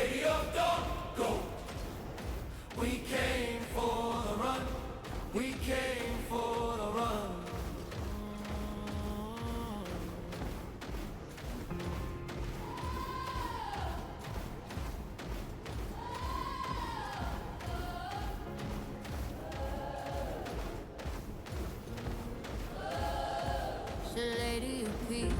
Lady of Dawn, go. We came for the run. We came for the run. The lady of peace,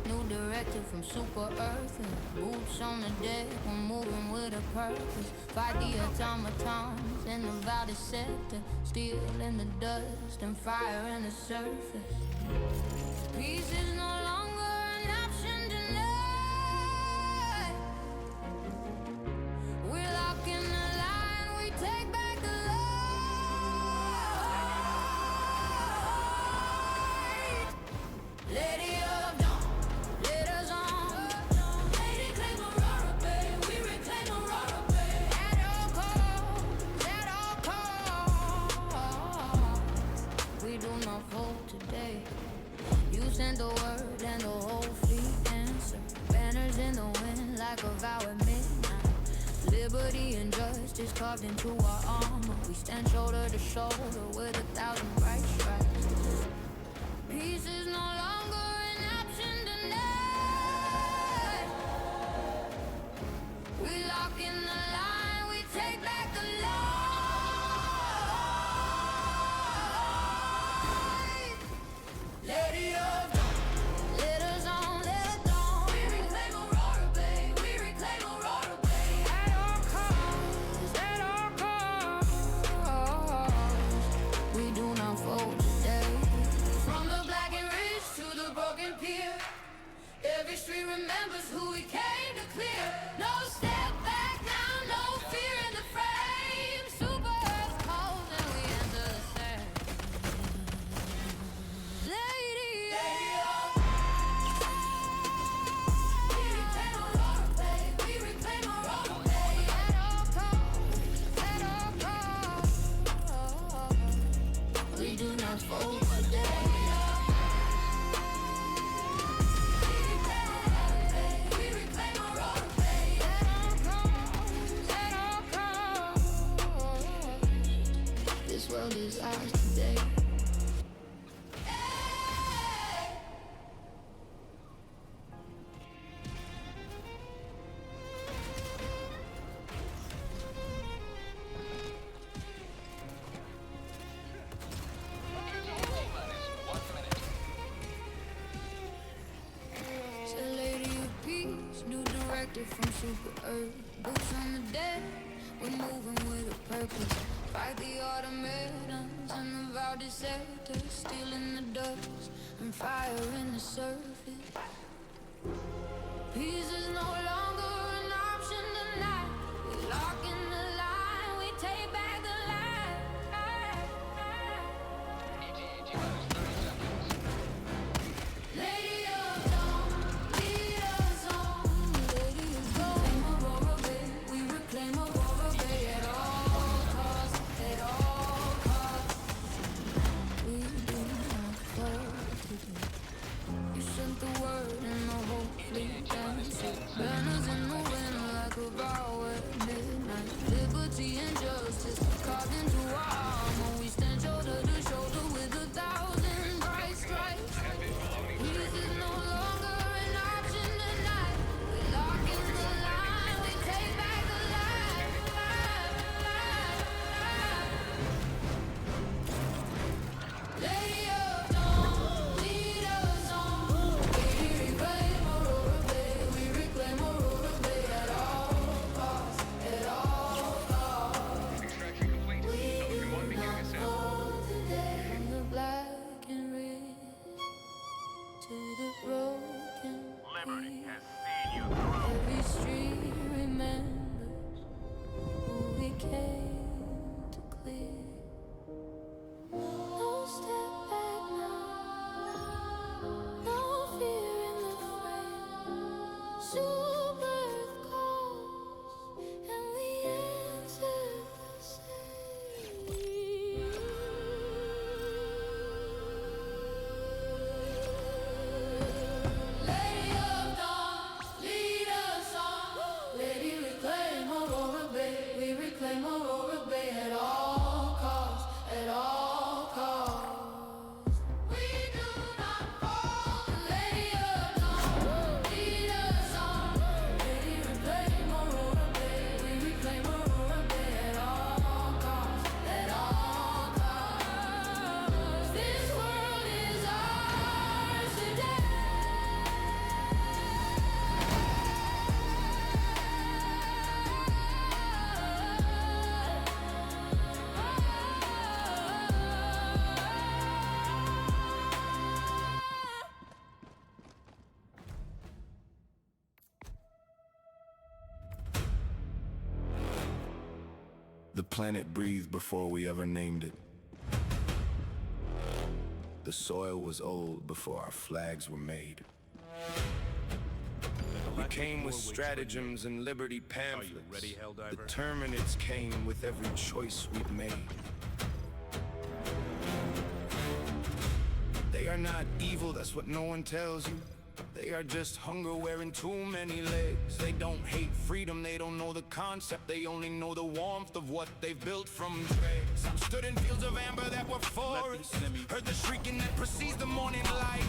new directive from Super Earth. Boots on the deck, we're moving with a purpose. Fight the automatons in the Valley sector, steel in the dust and fire in the surface. Peace is no longer an option tonight. We're locking the line, we take back the light. Lady of Dawn, let us on. Lady claim Aurora Bay, we reclaim Aurora Bay. At all costs, we do not fold today. You sent the word and the whole fleet answered. Banners in the wind like a vow at midnight. Liberty and justice carved into our armor. We stand shoulder to shoulder with 1,000 bright stripes. Peace is no longer an option tonight. We lock in the line, we take back the light. Lady of Dawn, let us on, let us on. We reclaim Aurora Bay, we reclaim Aurora Bay. At all costs, we do not fold today. From the blackened ridge to the broken pier, every street remembers who we came to clear. No step back now, no fear in the frame. Super Earth calls and we enter the sand. Lady of we reclaim Aurora Bay, we reclaim Aurora Bay. At all costs, we do not fold today. We reclaim Aurora Bay. At all costs, this world is ours today. It's a lady of peace, new directive from Super Earth. Boots on the deck, we're moving with a purpose. Fight the automatons and the Valley sector, steel in the dust and fire in the surface. Peace is no longer an option tonight. We lock in the line, we take back the light. Lady of Dawn, lead us on. Lady of Dawn, Aurora Bay, we reclaim Aurora Bay. At all costs, we do not fold today. You sent the word and the whole fleet answered. Banners The planet breathed before we ever named it. The soil was old before our flags were made. We came with stratagems and liberty pamphlets. Are you ready, HellDiver? The Terminids came with every choice we've made. They are not evil, that's what no one tells you. They are just hunger wearing too many legs. They don't hate freedom, they don't know the concept. They only know the warmth of what they've built from dregs. Some stood in fields of amber that were forests. Heard the shrieking that precedes the morning light.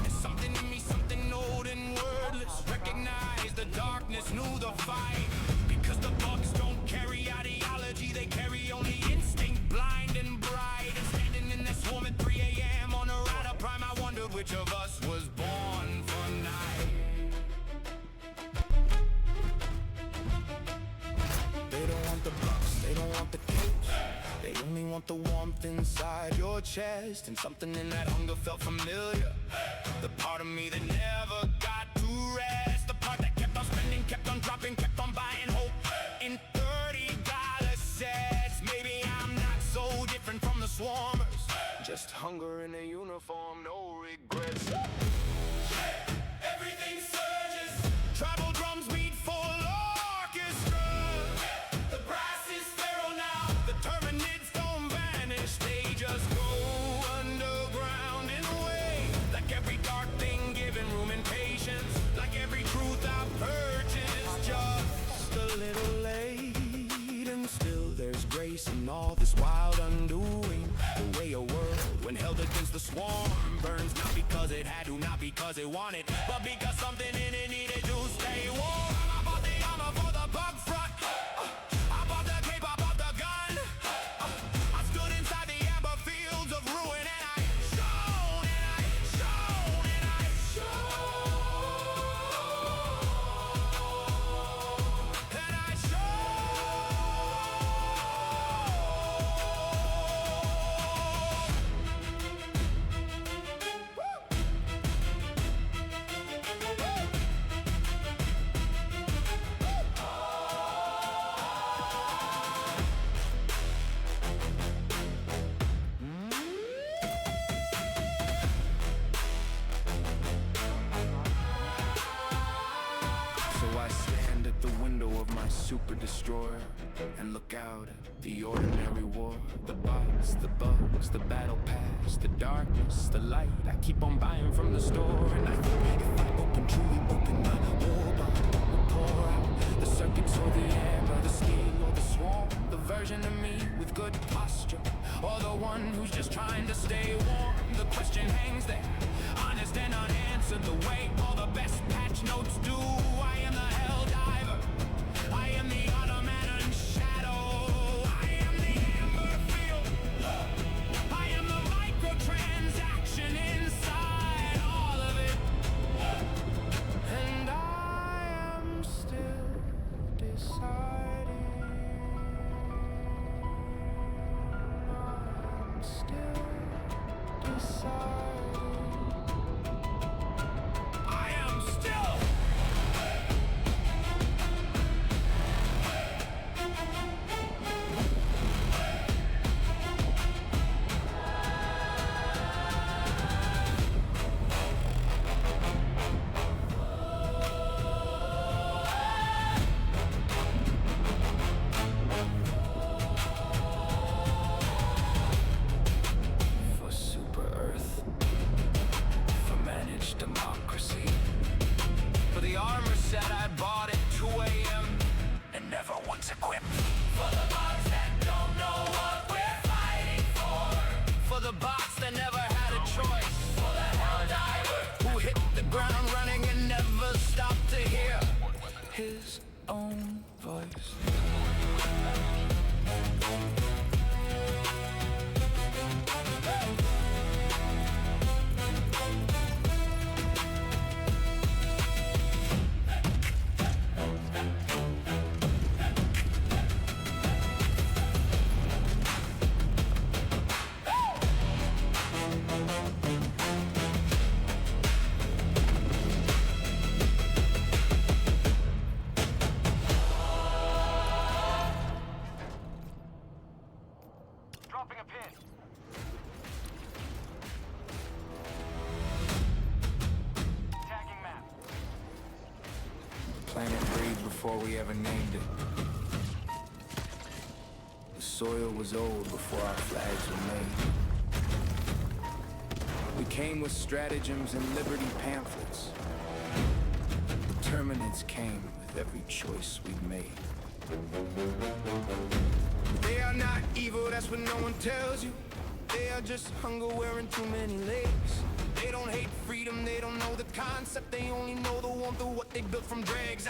And something in me, something old and wordless, recognized the darkness, knew the fight. Because the bugs don't carry ideology, they carry only instinct, blind and bright. And standing in that swarm at 3 a.m. on a ride of prime, I wondered which of us was born for night. They don't want the bucks, they don't want the cage. They only want the warmth inside your chest. And something in that hunger felt familiar. The part of me that never got to rest. The part that kept on spending, kept on dropping, kept on buying hope in $30 sets. Maybe I'm not so different from the swarmers. Just hunger in a uniform, no regrets. Everything surges. Tribal drums beat full orchestra. The brass is feral now. The Terminids don't vanish, they just go underground in a way. Like every dark thing given room and patience. Like every truth I purchased, just a little late. And still there's grace in all this wild undoing. The way a world, when held against the swarm, burns not because it had to, not because it wanted, but because something in it needed to stay warm. I bought the armor for the bug front. I bought the cape, I bought the gun. I stood inside the amber fields of ruin, and I shone, and I shone, and I shone, and I super destroyer and look out at the ordinary war. The bots, the bugs, the battle pass, the darkness, the light. I keep on buying from the store, and I think if I open, truly open, the war bomb will pour out. The circuits or the amber, the skin or the swarm. The version of me with good posture, or the one who's just trying to stay warm. The question hangs there, honest and unanswered, the way all the best patch notes do. I am the HellDiver. I am the automaton shadow. I am the amber field. I am the microtransaction inside all of it. And I am still deciding. I'm still deciding. I am still. His own voice. Dropping a pin. Tagging map. The planet breathed before we ever named it. The soil was old before our flags were made. We came with stratagems and liberty pamphlets. The Terminids came with every choice we'd made. They are not evil, that's what no one tells you. They are just hunger wearing too many legs. They don't hate freedom, they don't know the concept. They only know the warmth of what they built from dregs.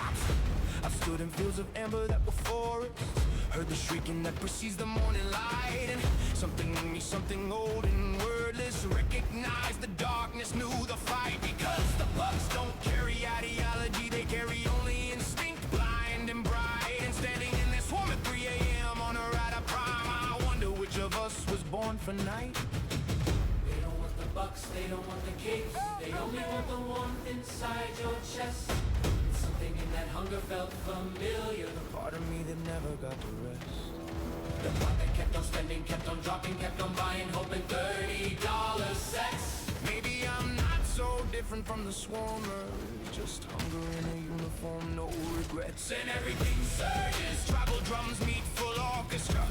I've stood in fields of amber that were forests, heard the shrieking that precedes the morning light. And something in me, something old and wordless, recognized the darkness, knew the fight. Because the bugs don't carry ideology, they carry only instinct, blind and bright. And standing in this swarm at 3 a.m. on a ride of prime, I wonder which of us was born for night. They don't want the bucks, they don't want the capes. They only want the warmth inside your chest. Something in that hunger felt familiar. The part of me that never got to rest. The part that kept on spending, kept on dropping, kept on buying, hoping $30 sex. Maybe I'm not so different from the swarmers, just hunger in a uniform, no regrets. And everything surges. Tribal drums meet full orchestra.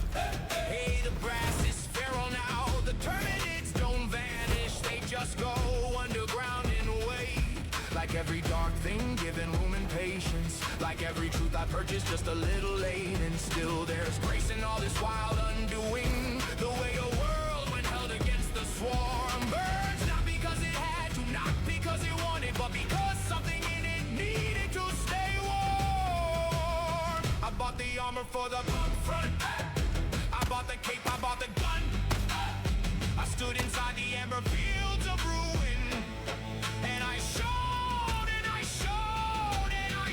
Hey, the brass is feral now. The Terminids don't vanish, they just go underground and wait. Like every dark thing, given room and patience. Like every truth I purchased just a little late. And still there's grace in all this wild undoing. The way a world when held against the swarm burns, not because it had to, not because it wanted, but because something in it needed to stay warm. I bought the armor for the bug front, I bought the cape, I bought the gun. I stood inside the amber fields of ruin, and I showed, and I showed, and I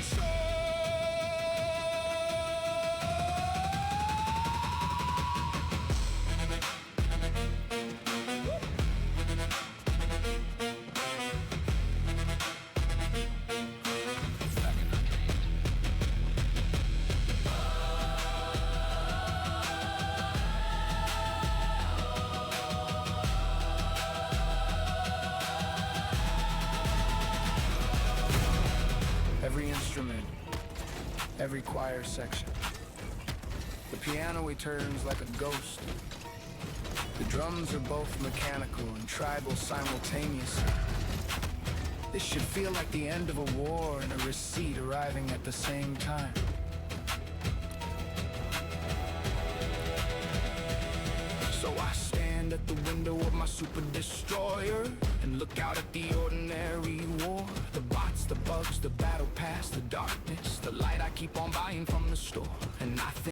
every instrument, every choir section. The piano he turns like a ghost. The drums are both mechanical and tribal simultaneously. This should feel like the end of a war and a receipt arriving at the same time. So I stand at the window of my super destroyer and look out at the ordinary war. The bots, the bugs, the battle pass, the darkness, the light I keep on buying from the store. And I think